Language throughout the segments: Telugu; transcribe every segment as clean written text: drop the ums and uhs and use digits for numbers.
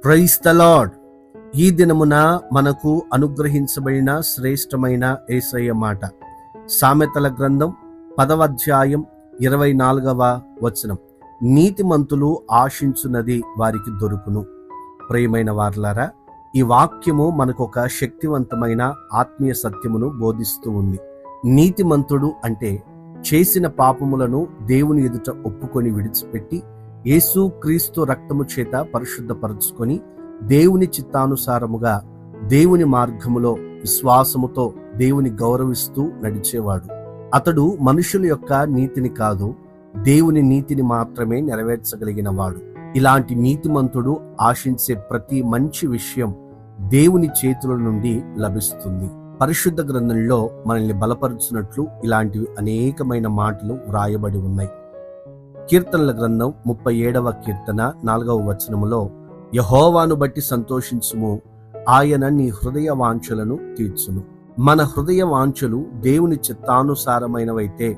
Praise the lord. ఈ దినమున మనకు అనుగ్రహించబడిన శ్రేష్టమైన యేసయ్య మాట సామెతల గ్రంథం 10వ అధ్యాయం 24వ వచనం. నీతిమంతులు ఆశించున్నది వారికి దొరుకును. ప్రియమైన వారలారా, ఈ వాక్యము మనకు ఒక శక్తివంతమైన ఆత్మీయ సత్యమును బోధిస్తూ ఉంది. నీతిమంతుడు అంటే చేసిన పాపములను దేవుని ఎదుట ఒప్పుకొని విడిచిపెట్టి యేసు క్రీస్తు రక్తము చేత పరిశుద్ధపరచుకొని దేవుని చిత్తానుసారముగా దేవుని మార్గములో విశ్వాసముతో దేవుని గౌరవిస్తూ నడిచేవాడు. అతడు మనుషుల యొక్క నీతిని కాదు, దేవుని నీతిని మాత్రమే నెరవేర్చగలిగిన వాడు. ఇలాంటి నీతిమంతుడు ఆశించే ప్రతి మంచి విషయం దేవుని చేతుల నుండి లభిస్తుంది. పరిశుద్ధ గ్రంథంలో మనల్ని బలపరుచున్నట్లు ఇలాంటివి అనేకమైన మాటలు వ్రాయబడి ఉన్నాయి. కీర్తనల గ్రంథం 37వ కీర్తన 4వ వచనములో, యెహోవాను బట్టి సంతోషించుము, ఆయన నీ హృదయ వాంఛలను తీర్చును. మన హృదయ వాంఛలు దేవుని చిత్తానుసారమైనవైతే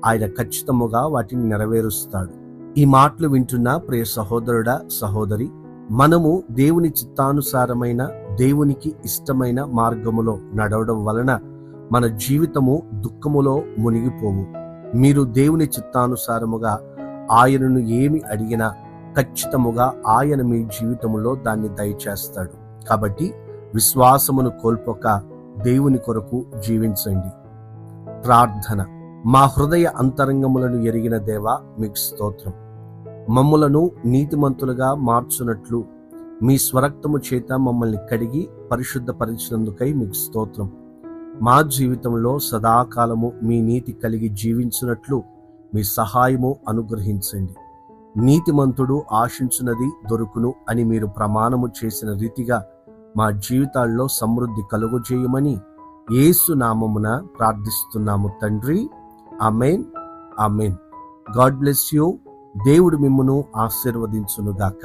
ఆయన ఖచ్చితముగా వాటిని నెరవేరుస్తాడు. ఈ మాటలు వింటున్న ప్రియ సహోదరుడా, సహోదరి, మనము దేవుని చిత్తానుసారమైన దేవునికి ఇష్టమైన మార్గములో నడవడం వలన మన జీవితము దుఃఖములో మునిగిపోవు. మీరు దేవుని చిత్తానుసారముగా ఆయనను ఏమి అడిగినా ఖచ్చితముగా ఆయన మీ జీవితంలో దాన్ని దయచేస్తాడు. కాబట్టి విశ్వాసమును కోల్పోక దేవుని కొరకు జీవించండి. ప్రార్థన. మా హృదయ అంతరంగములను ఎరిగిన దేవా, మీకు స్తోత్రం. మమ్ములను నీతిమంతులుగా మార్చునట్లు మీ స్వరక్తము చేత మమ్మల్ని కడిగి పరిశుద్ధపరిచినందుకై మీకు స్తోత్రం. మా జీవితంలో సదాకాలము మీ నీతి కలిగి జీవించునట్లు మీ సహాయము అనుగ్రహించండి. నీతిమంతుడు ఆశించున్నది దొరుకును అని మీరు ప్రమాణము చేసిన రీతిగా మా జీవితాల్లో సమృద్ధి కలుగజేయమని యేసు నామమున ప్రార్థిస్తున్నాము తండ్రి. ఆమేన్, ఆమేన్. God bless you. దేవుడు మిమ్మును ఆశీర్వదించునుగాక.